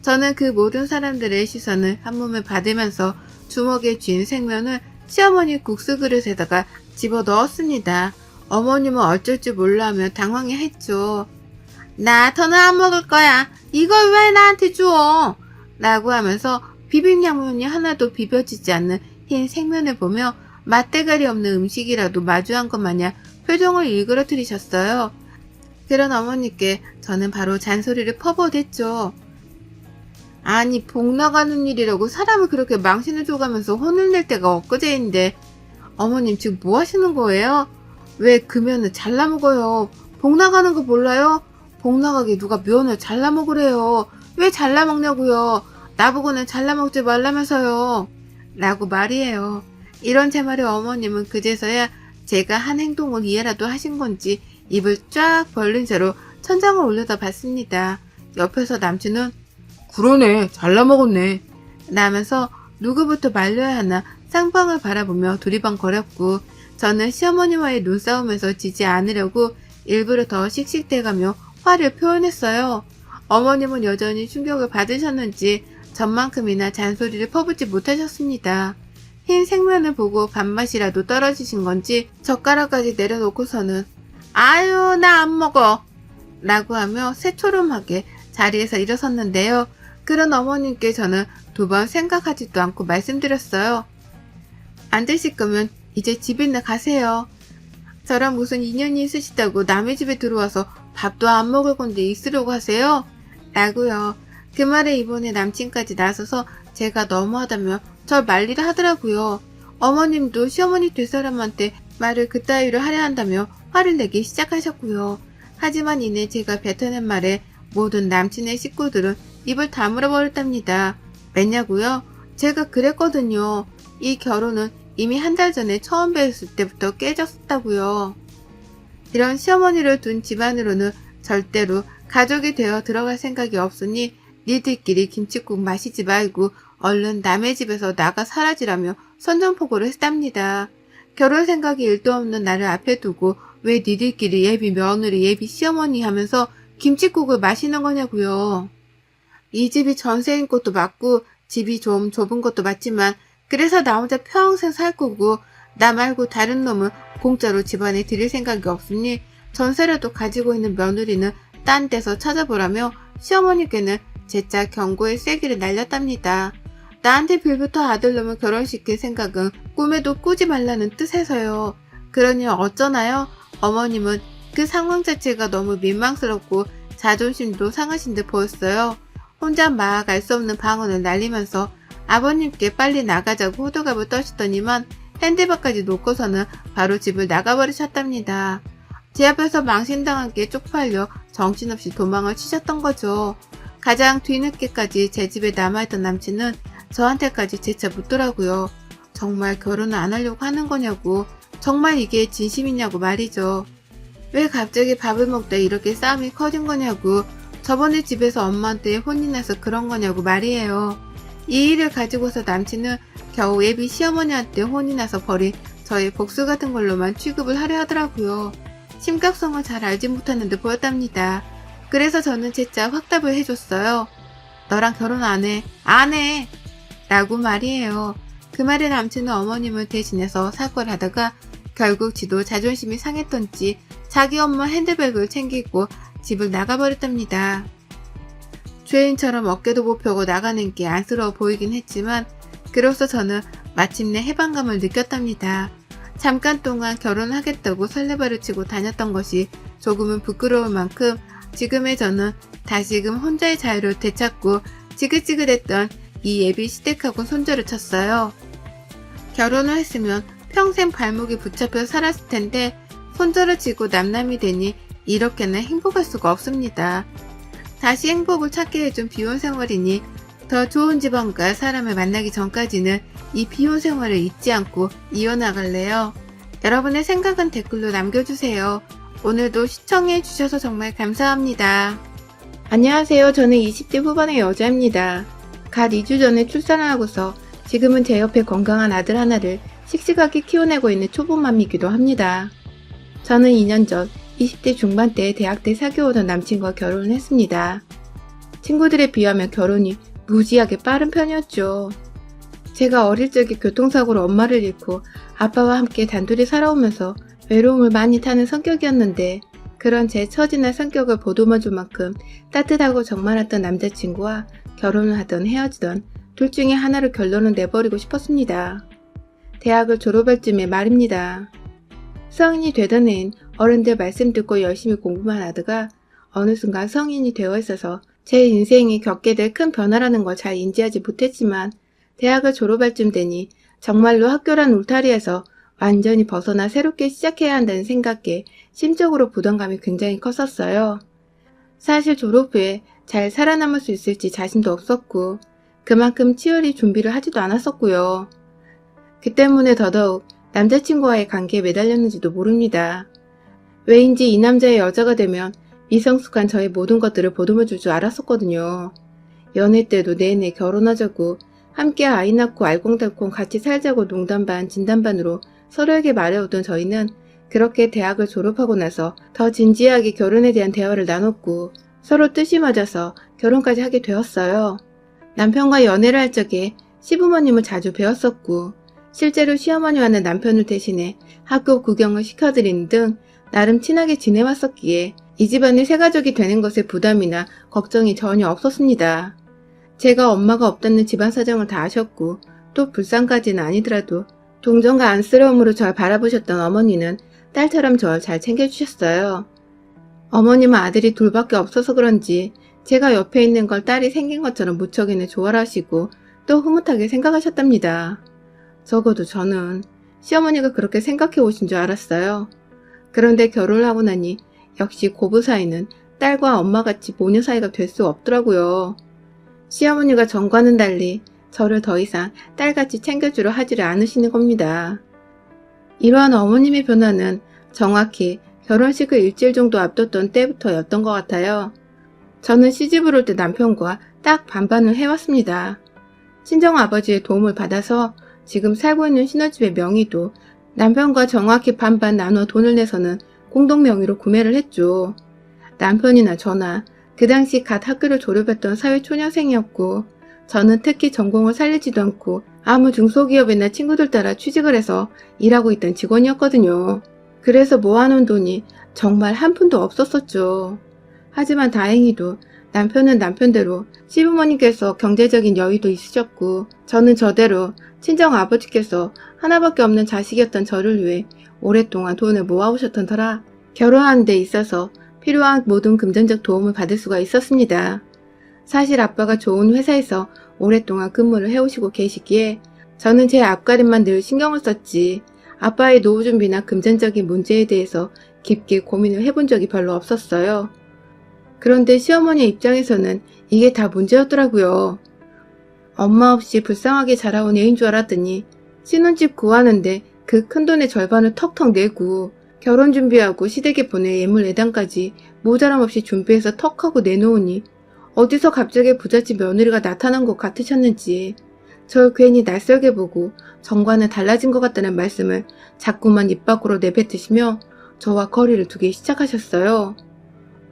저는 그 모든 사람들의 시선을 한몸에 받으면서 주먹에 쥔 생면을 시어머니 국수 그릇에다가 집어넣었습니다. 어머님은 어쩔 줄 몰라 하며 당황해했죠. 나 더는 안 먹을 거야. 이걸 왜 나한테 줘? 라고 하면서 비빔양면이 하나도 비벼지지 않는 흰 생면을 보며 맛대가리 없는 음식이라도 마주한 것 마냥 표정을 일그러뜨리셨어요. 그런 어머니께 저는 바로 잔소리를 퍼부어댔죠. 아니 복 나가는 일이라고 사람을 그렇게 망신을 줘가면서 혼을 낼 때가 엊그제인데 어머님 지금 뭐 하시는 거예요? 왜 그 면을 잘라 먹어요? 복 나가는 거 몰라요? 복 나가게 누가 면을 잘라 먹으래요? 왜 잘라 먹냐고요? 나보고는 잘라 먹지 말라면서요. 라고 말이에요. 이런 제 말에 어머님은 그제서야 제가 한 행동을 이해라도 하신 건지 입을 쫙 벌린 채로 천장을 올려다봤습니다. 옆에서 남친은 그러네 잘라 먹었네 라면서 누구부터 말려야 하나 쌍방을 바라보며 두리번거렸고 저는 시어머니와의 눈싸움에서 지지 않으려고 일부러 더 씩씩대가며 화를 표현했어요. 어머님은 여전히 충격을 받으셨는지 전만큼이나 잔소리를 퍼붓지 못하셨습니다. 흰 생면을 보고 밥맛이라도 떨어지신 건지 젓가락까지 내려놓고서는 아유 나 안 먹어 라고 하며 새초롬하게 자리에서 일어섰는데요. 그런 어머님께 저는 두 번 생각하지도 않고 말씀드렸어요. 안 드실 거면 이제 집이나 가세요. 저랑 무슨 인연이 있으시다고 남의 집에 들어와서 밥도 안 먹을 건데 있으려고 하세요? 라고요. 그 말에 이번에 남친까지 나서서 제가 너무하다며 절 말리려 하더라고요. 어머님도 시어머니 될 사람한테 말을 그따위로 하려 한다며 화를 내기 시작하셨고요. 하지만 이내 제가 뱉어낸 말에 모든 남친의 식구들은 입을 다물어 버렸답니다. 왜냐고요? 제가 그랬거든요. 이 결혼은 이미 한 달 전에 처음 뵀을 때부터 깨졌다고요. 이런 시어머니를 둔 집안으로는 절대로 가족이 되어 들어갈 생각이 없으니 니들끼리 김칫국 마시지 말고 얼른 남의 집에서 나가 사라지라며 선전포고를 했답니다. 결혼 생각이 일도 없는 나를 앞에 두고 왜 니들끼리 예비 며느리 예비 시어머니 하면서 김칫국을 마시는 거냐고요. 이 집이 전세인 것도 맞고 집이 좀 좁은 것도 맞지만 그래서 나 혼자 평생 살 거고 나 말고 다른 놈은 공짜로 집안에 들일 생각이 없으니 전세라도 가지고 있는 며느리는 딴 데서 찾아보라며 시어머니께는 재차 경고의 쐐기를 날렸답니다. 나한테 빌부터 아들놈을 결혼시킬 생각은 꿈에도 꾸지 말라는 뜻에서요. 그러니 어쩌나요? 어머님은 그 상황 자체가 너무 민망스럽고 자존심도 상하신 듯 보였어요. 혼자 막 알 수 없는 방언을 날리면서 아버님께 빨리 나가자고 호들갑을 떠시더니만 핸드백까지 놓고서는 바로 집을 나가버리셨답니다. 제 앞에서 망신당한 게 쪽팔려 정신없이 도망을 치셨던 거죠. 가장 뒤늦게까지 제 집에 남아있던 남친은 저한테까지 재차 묻더라고요. 정말 결혼을 안 하려고 하는 거냐고, 정말 이게 진심이냐고 말이죠. 왜 갑자기 밥을 먹다 이렇게 싸움이 커진 거냐고, 저번에 집에서 엄마한테 혼이 나서 그런 거냐고 말이에요. 이 일을 가지고서 남친은 겨우 예비 시어머니한테 혼이 나서 버린 저의 복수 같은 걸로만 취급을 하려 하더라고요. 심각성을 잘 알지 못하는 듯 보였답니다. 그래서 저는 재차 확답을 해줬어요. 너랑 결혼 안 해. 안 해! 라고 말이에요. 그 말에 남친은 어머님을 대신해서 사과를 하다가 결국 지도 자존심이 상했던지 자기 엄마 핸드백을 챙기고 집을 나가버렸답니다. 죄인처럼 어깨도 못 펴고 나가는 게 안쓰러워 보이긴 했지만 그로써 저는 마침내 해방감을 느꼈답니다. 잠깐 동안 결혼하겠다고 설레발을 치고 다녔던 것이 조금은 부끄러울 만큼 지금의 저는 다시금 혼자의 자유를 되찾고 지긋지긋했던 이 예비 시댁하고 손절을 쳤어요. 결혼을 했으면 평생 발목이 붙잡혀 살았을 텐데 손절을 치고 남남이 되니 이렇게는 행복할 수가 없습니다. 다시 행복을 찾게 해준 비혼 생활이니 더 좋은 집안과 사람을 만나기 전까지는 이 비혼 생활을 잊지 않고 이어나갈래요. 여러분의 생각은 댓글로 남겨주세요. 오늘도 시청해주셔서 정말 감사합니다. 안녕하세요. 저는 20대 후반의 여자입니다. 갓 2주 전에 출산을 하고서 지금은 제 옆에 건강한 아들 하나를 씩씩하게 키워내고 있는 초보맘이기도 합니다. 저는 2년 전 20대 중반 때 대학 때 사귀어오던 남친과 결혼을 했습니다. 친구들에 비하면 결혼이 무지하게 빠른 편이었죠. 제가 어릴 적에 교통사고로 엄마를 잃고 아빠와 함께 단둘이 살아오면서 외로움을 많이 타는 성격이었는데 그런 제 처지나 성격을 보듬어줄 만큼 따뜻하고 정 많았던 남자친구와 결혼을 하던 헤어지던 둘 중에 하나를 결론을 내버리고 싶었습니다. 대학을 졸업할 쯤에 말입니다. 성인이 되던 해인 어른들 말씀 듣고 열심히 공부만 하다가 어느 순간 성인이 되어 있어서 제 인생이 겪게 될 큰 변화라는 걸 잘 인지하지 못했지만 대학을 졸업할 쯤 되니 정말로 학교란 울타리에서 완전히 벗어나 새롭게 시작해야 한다는 생각에 심적으로 부담감이 굉장히 컸었어요. 사실 졸업 후에 잘 살아남을 수 있을지 자신도 없었고 그만큼 치열히 준비를 하지도 않았었고요. 그 때문에 더더욱 남자친구와의 관계에 매달렸는지도 모릅니다. 왜인지 이 남자의 여자가 되면 미성숙한 저의 모든 것들을 보듬어줄 줄 알았었거든요. 연애 때도 내내 결혼하자고 함께 아이 낳고 알콩달콩 같이 살자고 농담 반 진담 반으로 서로에게 말해오던 저희는 그렇게 대학을 졸업하고 나서 더 진지하게 결혼에 대한 대화를 나눴고 서로 뜻이 맞아서 결혼까지 하게 되었어요. 남편과 연애를 할 적에 시부모님을 자주 뵈었었고 실제로 시어머니와는 남편을 대신해 학교 구경을 시켜드리는 등 나름 친하게 지내왔었기에 이 집안이 새 가족이 되는 것에 부담이나 걱정이 전혀 없었습니다. 제가 엄마가 없다는 집안 사정을 다 아셨고 또 불쌍까지는 아니더라도 동정과 안쓰러움으로 절 바라보셨던 어머니는 딸처럼 절 잘 챙겨주셨어요. 어머님은 아들이 둘밖에 없어서 그런지 제가 옆에 있는 걸 딸이 생긴 것처럼 무척이나 좋아라 하시고 또 흐뭇하게 생각하셨답니다. 적어도 저는 시어머니가 그렇게 생각해 오신 줄 알았어요. 그런데 결혼을 하고 나니 역시 고부 사이는 딸과 엄마같이 모녀 사이가 될 수 없더라고요. 시어머니가 전과는 달리 저를 더 이상 딸같이 챙겨주려 하지를 않으시는 겁니다. 이러한 어머님의 변화는 정확히 결혼식을 일주일 정도 앞뒀던 때부터였던 것 같아요. 저는 시집을 올 때 남편과 딱 반반을 해왔습니다. 친정아버지의 도움을 받아서 지금 살고 있는 신혼집의 명의도 남편과 정확히 반반 나눠 돈을 내서는 공동 명의로 구매를 했죠. 남편이나 저나 그 당시 갓 학교를 졸업했던 사회초년생이었고 저는 특히 전공을 살리지도 않고 아무 중소기업이나 친구들 따라 취직을 해서 일하고 있던 직원이었거든요. 그래서 모아놓은 돈이 정말 한 푼도 없었었죠. 하지만 다행히도 남편은 남편대로 시부모님께서 경제적인 여유도 있으셨고 저는 저대로 친정아버지께서 하나밖에 없는 자식이었던 저를 위해 오랫동안 돈을 모아오셨던 터라 결혼하는 데 있어서 필요한 모든 금전적 도움을 받을 수가 있었습니다. 사실 아빠가 좋은 회사에서 오랫동안 근무를 해오시고 계시기에 저는 제 앞가림만 늘 신경을 썼지 아빠의 노후 준비나 금전적인 문제에 대해서 깊게 고민을 해본 적이 별로 없었어요. 그런데 시어머니 입장에서는 이게 다 문제였더라고요. 엄마 없이 불쌍하게 자라온 애인 줄 알았더니 신혼집 구하는데 그 큰돈의 절반을 턱턱 내고 결혼 준비하고 시댁에 보낼 예물 예단까지 모자람 없이 준비해서 턱하고 내놓으니 어디서 갑자기 부잣집 며느리가 나타난 것 같으셨는지 절 괜히 낯설게 보고 정과는 달라진 것 같다는 말씀을 자꾸만 입 밖으로 내뱉으시며 저와 거리를 두기 시작하셨어요.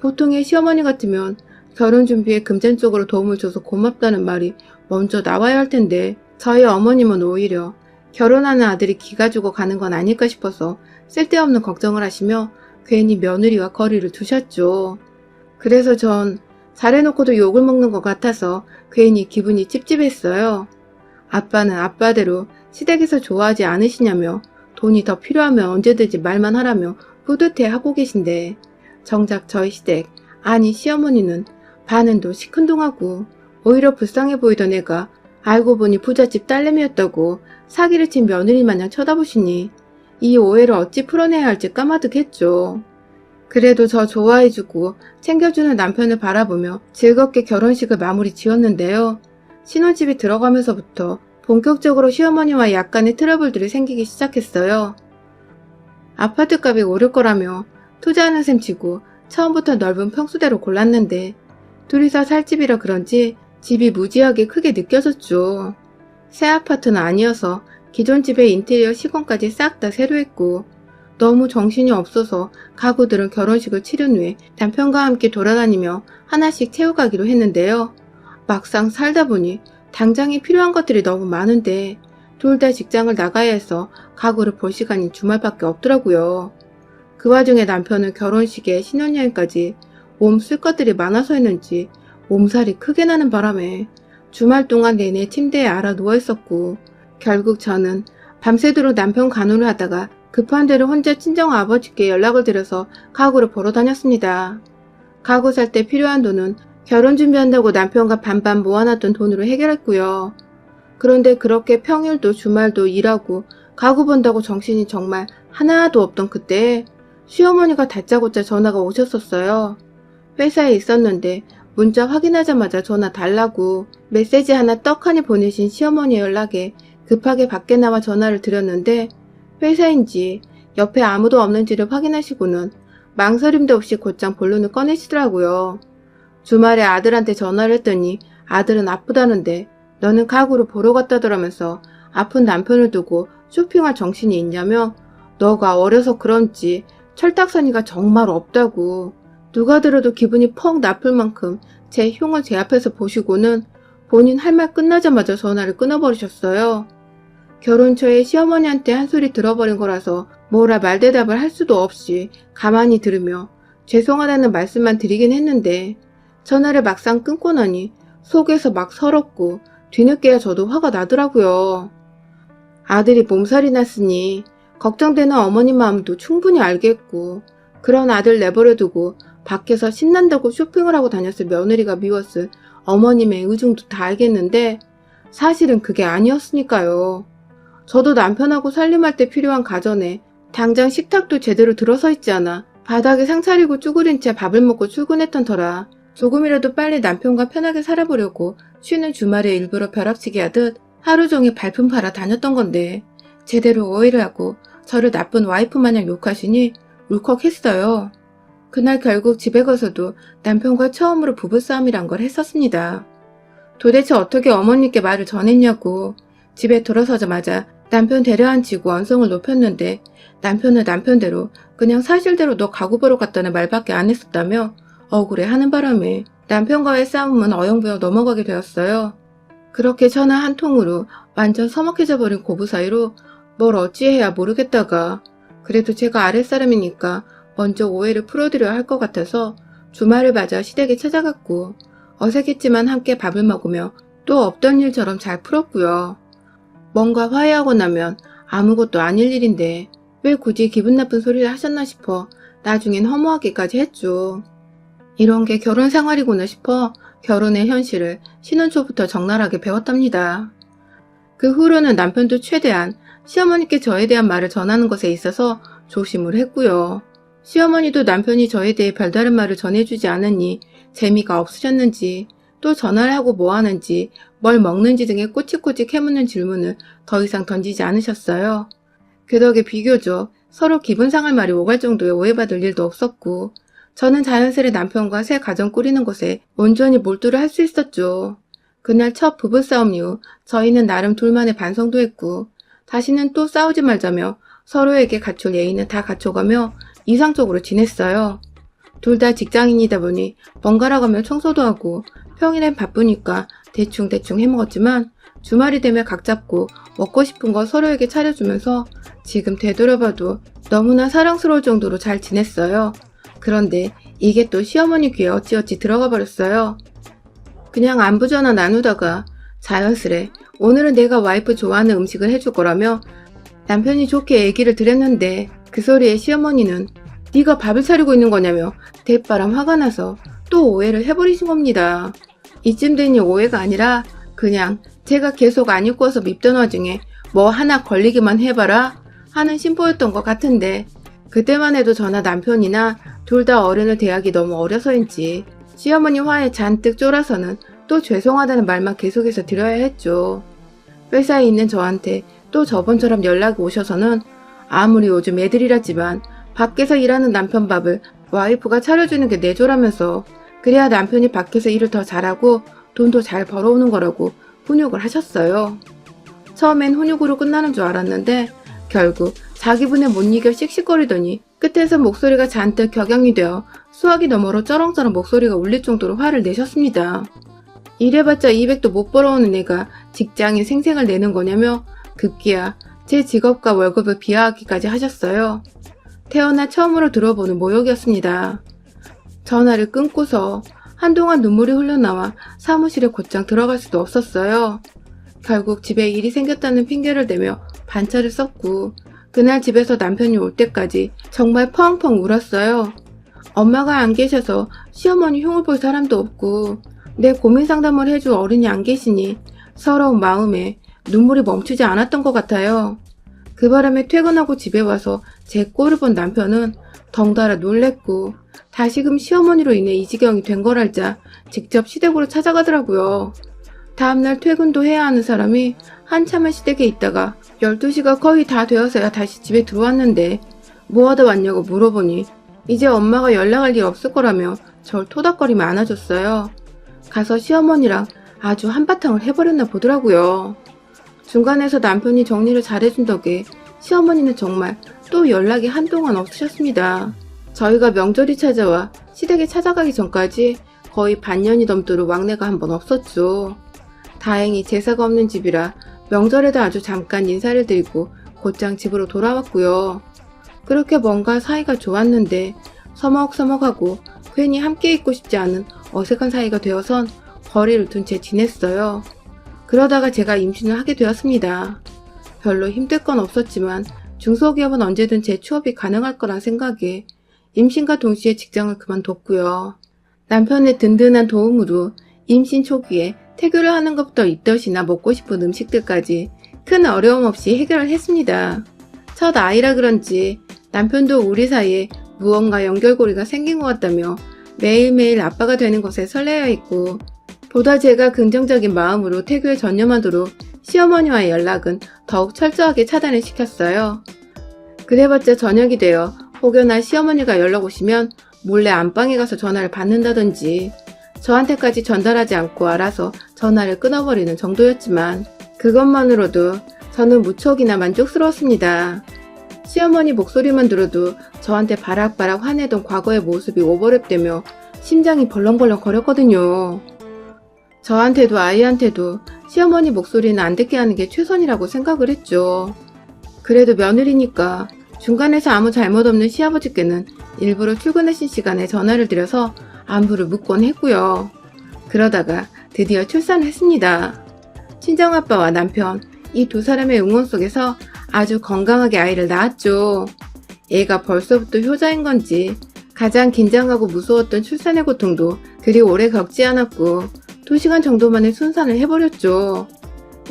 보통의 시어머니 같으면 결혼 준비에 금전적으로 도움을 줘서 고맙다는 말이 먼저 나와야 할 텐데 저희 어머님은 오히려 결혼하는 아들이 기가 죽어 가는 건 아닐까 싶어서 쓸데없는 걱정을 하시며 괜히 며느리와 거리를 두셨죠. 그래서 전 잘해놓고도 욕을 먹는 것 같아서 괜히 기분이 찝찝했어요. 아빠는 아빠대로 시댁에서 좋아하지 않으시냐며 돈이 더 필요하면 언제든지 말만 하라며 뿌듯해하고 계신데 정작 저희 시댁, 아니 시어머니는 반응도 시큰둥하고 오히려 불쌍해 보이던 애가 알고 보니 부잣집 딸내미였다고 사기를 친 며느리 마냥 쳐다보시니 이 오해를 어찌 풀어내야 할지 까마득했죠. 그래도 저 좋아해주고 챙겨주는 남편을 바라보며 즐겁게 결혼식을 마무리 지었는데요. 신혼집에 들어가면서부터 본격적으로 시어머니와 약간의 트러블들이 생기기 시작했어요. 아파트값이 오를 거라며 투자하는 셈 치고 처음부터 넓은 평수대로 골랐는데 둘이서 살 집이라 그런지 집이 무지하게 크게 느껴졌죠. 새 아파트는 아니어서 기존 집의 인테리어 시공까지 싹 다 새로 했고 너무 정신이 없어서 가구들은 결혼식을 치른 후에 남편과 함께 돌아다니며 하나씩 채워가기로 했는데요. 막상 살다 보니 당장에 필요한 것들이 너무 많은데 둘 다 직장을 나가야 해서 가구를 볼 시간이 주말밖에 없더라고요. 그 와중에 남편은 결혼식에 신혼여행까지 몸 쓸 것들이 많아서였는지 몸살이 크게 나는 바람에 주말 동안 내내 침대에 알아 누워있었고 결국 저는 밤새도록 남편 간호를 하다가 급한 대로 혼자 친정 아버지께 연락을 드려서 가구를 보러 다녔습니다. 가구 살 때 필요한 돈은 결혼 준비한다고 남편과 반반 모아놨던 돈으로 해결했고요. 그런데 그렇게 평일도 주말도 일하고 가구 본다고 정신이 정말 하나도 없던 그때 시어머니가 다짜고짜 전화가 오셨었어요. 회사에 있었는데 문자 확인하자마자 전화 달라고 메시지 하나 떡하니 보내신 시어머니의 연락에 급하게 밖에 나와 전화를 드렸는데 회사인지 옆에 아무도 없는지를 확인하시고는 망설임도 없이 곧장 본론을 꺼내시더라고요. 주말에 아들한테 전화를 했더니 아들은 아프다는데 너는 가구를 보러 갔다더라면서 아픈 남편을 두고 쇼핑할 정신이 있냐며 너가 어려서 그런지 철딱서니가 정말 없다고 누가 들어도 기분이 퍽 나쁠 만큼 제 흉을 제 앞에서 보시고는 본인 할 말 끝나자마자 전화를 끊어버리셨어요. 결혼 초에 시어머니한테 한 소리 들어버린 거라서 뭐라 말대답을 할 수도 없이 가만히 들으며 죄송하다는 말씀만 드리긴 했는데 전화를 막상 끊고 나니 속에서 막 서럽고 뒤늦게야 저도 화가 나더라고요. 아들이 몸살이 났으니 걱정되는 어머니 마음도 충분히 알겠고 그런 아들 내버려두고 밖에서 신난다고 쇼핑을 하고 다녔을 며느리가 미웠을 어머님의 의중도 다 알겠는데 사실은 그게 아니었으니까요. 저도 남편하고 살림할 때 필요한 가전에 당장 식탁도 제대로 들어서 있지 않아 바닥에 상 차리고 쭈그린 채 밥을 먹고 출근했던 터라 조금이라도 빨리 남편과 편하게 살아보려고 쉬는 주말에 일부러 벼락치기 하듯 하루 종일 발품 팔아 다녔던 건데 제대로 오해를 하고 저를 나쁜 와이프 마냥 욕하시니 울컥했어요. 그날 결국 집에 가서도 남편과 처음으로 부부싸움이란 걸 했었습니다. 도대체 어떻게 어머니께 말을 전했냐고. 집에 돌아서자마자 남편 데려앉히고 언성을 높였는데 남편은 남편대로 그냥 사실대로 너 가구 보러 갔다는 말밖에 안 했었다며 억울해하는 바람에 남편과의 싸움은 어영부영 넘어가게 되었어요. 그렇게 전화 한 통으로 완전 서먹해져 버린 고부 사이로 뭘 어찌해야 모르겠다가 그래도 제가 아랫사람이니까 먼저 오해를 풀어드려야 할 것 같아서 주말을 맞아 시댁에 찾아갔고 어색했지만 함께 밥을 먹으며 또 없던 일처럼 잘 풀었고요. 뭔가 화해하고 나면 아무것도 아닐 일인데 왜 굳이 기분 나쁜 소리를 하셨나 싶어 나중엔 허무하기까지 했죠. 이런 게 결혼 생활이구나 싶어 결혼의 현실을 신혼 초부터 적나라하게 배웠답니다. 그 후로는 남편도 최대한 시어머니께 저에 대한 말을 전하는 것에 있어서 조심을 했고요. 시어머니도 남편이 저에 대해 별다른 말을 전해주지 않으니 재미가 없으셨는지 또 전화를 하고 뭐 하는지 뭘 먹는지 등의 꼬치꼬치 캐묻는 질문을 더 이상 던지지 않으셨어요. 그 덕에 비교적 서로 기분 상할 말이 오갈 정도의 오해받을 일도 없었고 저는 자연스레 남편과 새 가정 꾸리는 것에 온전히 몰두를 할 수 있었죠. 그날 첫 부부싸움 이후 저희는 나름 둘만의 반성도 했고 다시는 또 싸우지 말자며 서로에게 갖출 예의는 다 갖춰가며 이상적으로 지냈어요. 둘 다 직장인이다 보니 번갈아 가며 청소도 하고 평일엔 바쁘니까 대충대충 해먹었지만 주말이 되면 각 잡고 먹고 싶은 거 서로에게 차려주면서 지금 되돌아봐도 너무나 사랑스러울 정도로 잘 지냈어요. 그런데 이게 또 시어머니 귀에 어찌어찌 들어가 버렸어요. 그냥 안부 전화 나누다가 자연스레 오늘은 내가 와이프 좋아하는 음식을 해줄 거라며 남편이 좋게 얘기를 드렸는데 그 소리에 시어머니는 네가 밥을 차리고 있는 거냐며 대바람 화가 나서 또 오해를 해버리신 겁니다. 이쯤 되니 오해가 아니라 그냥 제가 계속 안 입고서 밉던 와중에 뭐 하나 걸리기만 해봐라 하는 심보였던 것 같은데 그때만 해도 저나 남편이나 둘 다 어른을 대하기 너무 어려서인지 시어머니 화에 잔뜩 쫄아서는 또 죄송하다는 말만 계속해서 드려야 했죠. 회사에 있는 저한테 또 저번처럼 연락이 오셔서는 아무리 요즘 애들이라지만 밖에서 일하는 남편 밥을 와이프가 차려주는 게 내조라면서 그래야 남편이 밖에서 일을 더 잘하고 돈도 잘 벌어오는 거라고 훈육을 하셨어요. 처음엔 훈육으로 끝나는 줄 알았는데 결국 자기 분에 못 이겨 씩씩거리더니 끝에서 목소리가 잔뜩 격양이 되어 수화기 너머로 쩌렁쩌렁 목소리가 울릴 정도로 화를 내셨습니다. 이래봤자 200도 못 벌어오는 애가 직장인 생생을 내는 거냐며 급기야 제 직업과 월급을 비하하기까지 하셨어요. 태어나 처음으로 들어보는 모욕이었습니다. 전화를 끊고서 한동안 눈물이 흘러나와 사무실에 곧장 들어갈 수도 없었어요. 결국 집에 일이 생겼다는 핑계를 대며 반차를 썼고 그날 집에서 남편이 올 때까지 정말 펑펑 울었어요. 엄마가 안 계셔서 시어머니 흉을 볼 사람도 없고 내 고민 상담을 해줄 어른이 안 계시니 서러운 마음에 눈물이 멈추지 않았던 것 같아요. 그 바람에 퇴근하고 집에 와서 제 꼴을 본 남편은 덩달아 놀랬고 다시금 시어머니로 인해 이 지경이 된 걸 알자 직접 시댁으로 찾아가더라고요. 다음날 퇴근도 해야 하는 사람이 한참을 시댁에 있다가 12시가 거의 다 되어서야 다시 집에 들어왔는데 뭐하다 왔냐고 물어보니 이제 엄마가 연락할 일 없을 거라며 절 토닥거리며 안아줬어요. 가서 시어머니랑 아주 한바탕을 해버렸나 보더라고요. 중간에서 남편이 정리를 잘해준 덕에 시어머니는 정말 또 연락이 한동안 없으셨습니다. 저희가 명절이 찾아와 시댁에 찾아가기 전까지 거의 반년이 넘도록 왕래가 한 번 없었죠. 다행히 제사가 없는 집이라 명절에도 아주 잠깐 인사를 드리고 곧장 집으로 돌아왔고요. 그렇게 뭔가 사이가 좋았는데 서먹서먹하고 괜히 함께 있고 싶지 않은 어색한 사이가 되어선 거리를 둔 채 지냈어요. 그러다가 제가 임신을 하게 되었습니다. 별로 힘들 건 없었지만 중소기업은 언제든 재취업이 가능할 거란 생각에 임신과 동시에 직장을 그만뒀고요. 남편의 든든한 도움으로 임신 초기에 태교를 하는 것부터 입덧이나 먹고 싶은 음식들까지 큰 어려움 없이 해결을 했습니다. 첫 아이라 그런지 남편도 우리 사이에 무언가 연결고리가 생긴 것 같다며 매일매일 아빠가 되는 것에 설레어 있고, 보다 제가 긍정적인 마음으로 태교에 전념하도록 시어머니와의 연락은 더욱 철저하게 차단을 시켰어요. 그래봤자 저녁이 되어 혹여나 시어머니가 연락 오시면 몰래 안방에 가서 전화를 받는다든지 저한테까지 전달하지 않고 알아서 전화를 끊어버리는 정도였지만 그것만으로도 저는 무척이나 만족스러웠습니다. 시어머니 목소리만 들어도 저한테 바락바락 화내던 과거의 모습이 오버랩되며 심장이 벌렁벌렁 거렸거든요. 저한테도 아이한테도 시어머니 목소리는 안 듣게 하는 게 최선이라고 생각을 했죠. 그래도 며느리니까 중간에서 아무 잘못 없는 시아버지께는 일부러 출근하신 시간에 전화를 드려서 안부를 묻곤 했고요. 그러다가 드디어 출산을 했습니다. 친정아빠와 남편, 이 두 사람의 응원 속에서 아주 건강하게 아이를 낳았죠. 애가 벌써부터 효자인 건지 가장 긴장하고 무서웠던 출산의 고통도 그리 오래 겪지 않았고 2시간 정도 만에 순산을 해버렸죠.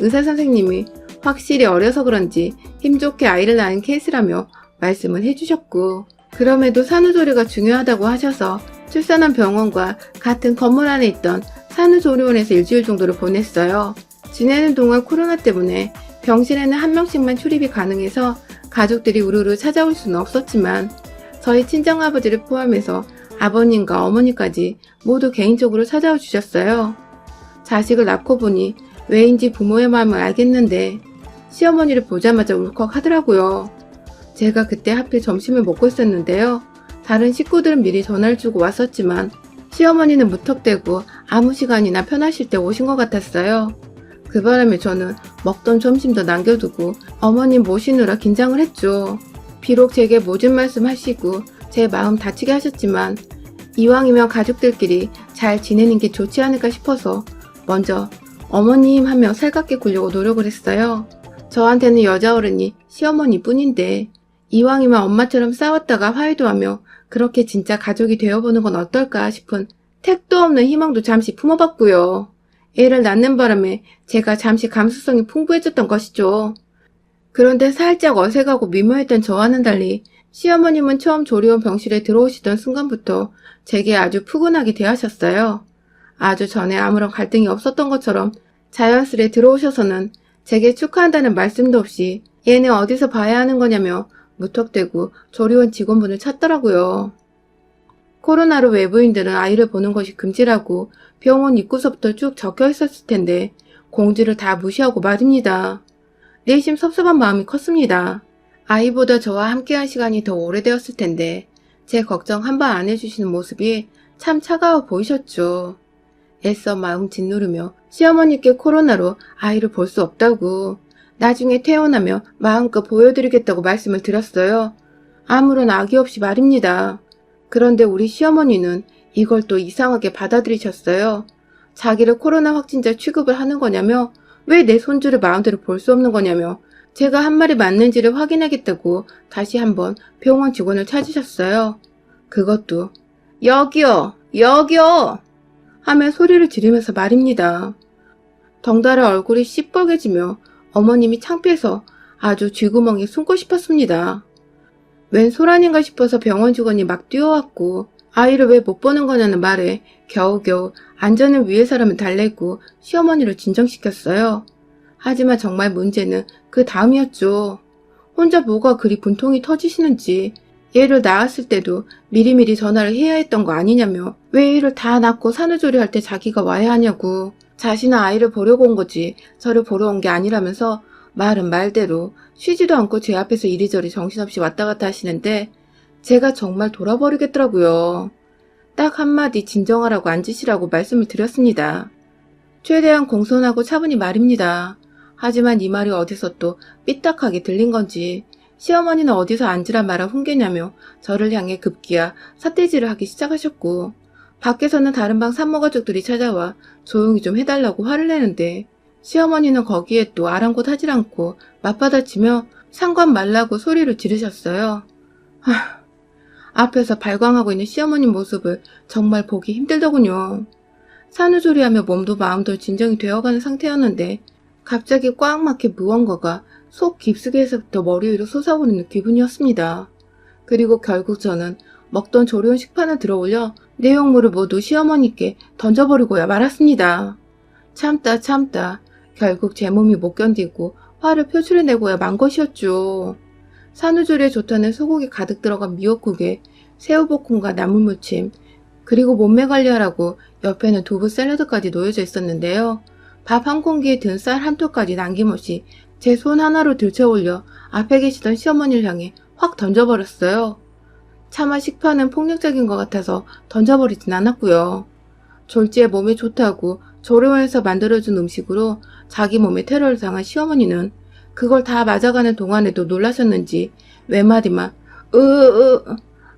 의사 선생님이 확실히 어려서 그런지 힘좋게 아이를 낳은 케이스라며 말씀을 해주셨고 그럼에도 산후조리가 중요하다고 하셔서 출산한 병원과 같은 건물 안에 있던 산후조리원에서 일주일 정도를 보냈어요. 지내는 동안 코로나 때문에 병실에는 한 명씩만 출입이 가능해서 가족들이 우르르 찾아올 수는 없었지만 저희 친정아버지를 포함해서 아버님과 어머니까지 모두 개인적으로 찾아와 주셨어요. 자식을 낳고 보니 왜인지 부모의 마음을 알겠는데 시어머니를 보자마자 울컥 하더라고요. 제가 그때 하필 점심을 먹고 있었는데요. 다른 식구들은 미리 전화를 주고 왔었지만 시어머니는 무턱대고 아무 시간이나 편하실 때 오신 것 같았어요. 그 바람에 저는 먹던 점심도 남겨두고 어머님 모시느라 긴장을 했죠. 비록 제게 모진 말씀 하시고 제 마음 다치게 하셨지만 이왕이면 가족들끼리 잘 지내는 게 좋지 않을까 싶어서 먼저 어머님 하며 살갑게 굴려고 노력을 했어요. 저한테는 여자 어른이 시어머니 뿐인데 이왕이면 엄마처럼 싸웠다가 화해도 하며 그렇게 진짜 가족이 되어보는 건 어떨까 싶은 택도 없는 희망도 잠시 품어봤고요. 애를 낳는 바람에 제가 잠시 감수성이 풍부해졌던 것이죠. 그런데 살짝 어색하고 미묘했던 저와는 달리 시어머님은 처음 조리원 병실에 들어오시던 순간부터 제게 아주 푸근하게 대하셨어요. 아주 전에 아무런 갈등이 없었던 것처럼 자연스레 들어오셔서는 제게 축하한다는 말씀도 없이 얘는 어디서 봐야 하는 거냐며 무턱대고 조리원 직원분을 찾더라고요. 코로나로 외부인들은 아이를 보는 것이 금지라고 병원 입구서부터 쭉 적혀 있었을 텐데 공지를 다 무시하고 말입니다. 내심 섭섭한 마음이 컸습니다. 아이보다 저와 함께한 시간이 더 오래되었을 텐데 제 걱정 한 번 안 해주시는 모습이 참 차가워 보이셨죠. 애써 마음 짓누르며 시어머니께 코로나로 아이를 볼 수 없다고 나중에 퇴원하며 마음껏 보여드리겠다고 말씀을 드렸어요. 아무런 악의 없이 말입니다. 그런데 우리 시어머니는 이걸 또 이상하게 받아들이셨어요. 자기를 코로나 확진자 취급을 하는 거냐며 왜 내 손주를 마음대로 볼 수 없는 거냐며 제가 한 말이 맞는지를 확인하겠다고 다시 한번 병원 직원을 찾으셨어요. 그것도 여기요! 여기요! 하며 소리를 지르면서 말입니다. 덩달아 얼굴이 시뻘개지며 어머님이 창피해서 아주 쥐구멍에 숨고 싶었습니다. 웬 소란인가 싶어서 병원 직원이 막 뛰어왔고 아이를 왜 못 보는 거냐는 말에 겨우겨우 안전을 위해서라면 달래고 시어머니를 진정시켰어요. 하지만 정말 문제는 그 다음이었죠. 혼자 뭐가 그리 분통이 터지시는지 얘를 낳았을 때도 미리미리 전화를 해야 했던 거 아니냐며 왜 애를 다 낳고 산후조리할 때 자기가 와야 하냐고 자신은 아이를 보려고 온 거지 저를 보러 온 게 아니라면서 말은 말대로 쉬지도 않고 제 앞에서 이리저리 정신없이 왔다 갔다 하시는데 제가 정말 돌아버리겠더라고요. 딱 한마디 진정하라고 앉으시라고 말씀을 드렸습니다. 최대한 공손하고 차분히 말입니다. 하지만 이 말이 어디서 또 삐딱하게 들린 건지 시어머니는 어디서 앉으라 말아 훈계냐며 저를 향해 급기야 삿대질을 하기 시작하셨고 밖에서는 다른 방 산모가족들이 찾아와 조용히 좀 해달라고 화를 내는데 시어머니는 거기에 또 아랑곳하지 않고 맞받아치며 상관 말라고 소리를 지르셨어요. 앞에서 발광하고 있는 시어머니 모습을 정말 보기 힘들더군요. 산후조리하며 몸도 마음도 진정이 되어가는 상태였는데 갑자기 꽉 막힌 무언가가 속 깊숙이에서부터 머리 위로 솟아오르는 기분이었습니다. 그리고 결국 저는 먹던 조리원 식판을 들어 올려 내용물을 모두 시어머니께 던져버리고야 말았습니다. 참다 결국 제 몸이 못 견디고 화를 표출해내고야 만 것이었죠. 산후조리에 좋다는 소고기 가득 들어간 미역국에 새우볶음과 나물무침, 그리고 몸매 관리하라고 옆에는 두부 샐러드까지 놓여져 있었는데요. 밥 한 공기에 든 쌀 한 톨까지 남김없이 제 손 하나로 들쳐올려 앞에 계시던 시어머니를 향해 확 던져버렸어요. 차마 식판은 폭력적인 것 같아서 던져버리진 않았고요. 졸지에 몸에 좋다고 조리원에서 만들어준 음식으로 자기 몸에 테러를 당한 시어머니는 그걸 다 맞아가는 동안에도 놀라셨는지 외마디만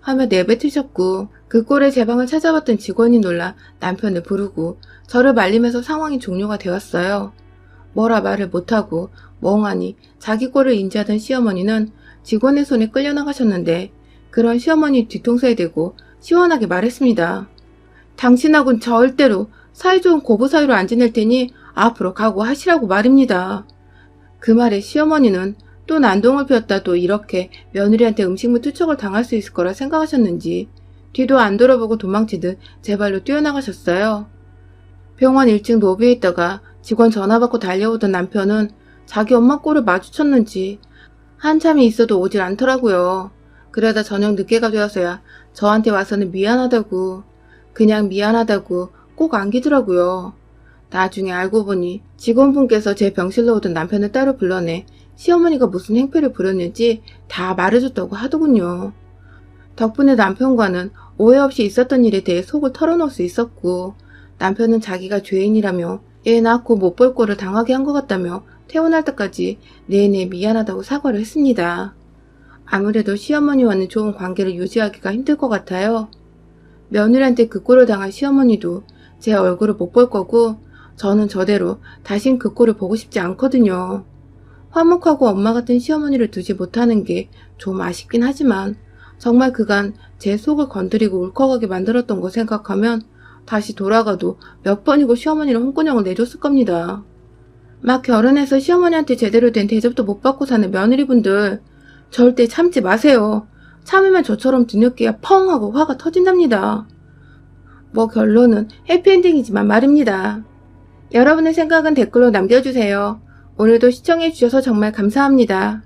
하며 내뱉으셨고, 그 꼴에 제 방을 찾아왔던 직원이 놀라 남편을 부르고 저를 말리면서 상황이 종료가 되었어요. 뭐라 말을 못하고 멍하니 자기 꼴을 인지하던 시어머니는 직원의 손에 끌려나가셨는데, 그런 시어머니 뒤통수에 대고 시원하게 말했습니다. 당신하고는 절대로 사이좋은 고부 사이로 안 지낼 테니 앞으로 각오하시라고 말입니다. 그 말에 시어머니는 또 난동을 피웠다 또 이렇게 며느리한테 음식물 투척을 당할 수 있을 거라 생각하셨는지 뒤도 안 돌아보고 도망치듯 제 발로 뛰어나가셨어요. 병원 1층 로비에 있다가 직원 전화 받고 달려오던 남편은 자기 엄마 꼴을 마주쳤는지 한참이 있어도 오질 않더라고요. 그러다 저녁 늦게가 되어서야 저한테 와서는 미안하다고, 그냥 미안하다고 꼭 안기더라고요. 나중에 알고 보니 직원분께서 제 병실로 오던 남편을 따로 불러내 시어머니가 무슨 행패를 부렸는지 다 말해줬다고 하더군요. 덕분에 남편과는 오해 없이 있었던 일에 대해 속을 털어놓을 수 있었고, 남편은 자기가 죄인이라며 애 낳고 못 볼 꼴을 당하게 한 것 같다며 퇴원할 때까지 내내 미안하다고 사과를 했습니다. 아무래도 시어머니와는 좋은 관계를 유지하기가 힘들 것 같아요. 며느리한테 그 꼴을 당한 시어머니도 제 얼굴을 못 볼 거고, 저는 저대로 다신 그 꼴을 보고 싶지 않거든요. 화목하고 엄마 같은 시어머니를 두지 못하는 게 좀 아쉽긴 하지만, 정말 그간 제 속을 건드리고 울컥하게 만들었던 거 생각하면 다시 돌아가도 몇 번이고 시어머니를 홍군형을 내줬을 겁니다. 막 결혼해서 시어머니한테 제대로 된 대접도 못 받고 사는 며느리분들 절대 참지 마세요. 참으면 저처럼 뒤늦게야 펑 하고 화가 터진답니다. 뭐 결론은 해피엔딩이지만 말입니다. 여러분의 생각은 댓글로 남겨주세요. 오늘도 시청해주셔서 정말 감사합니다.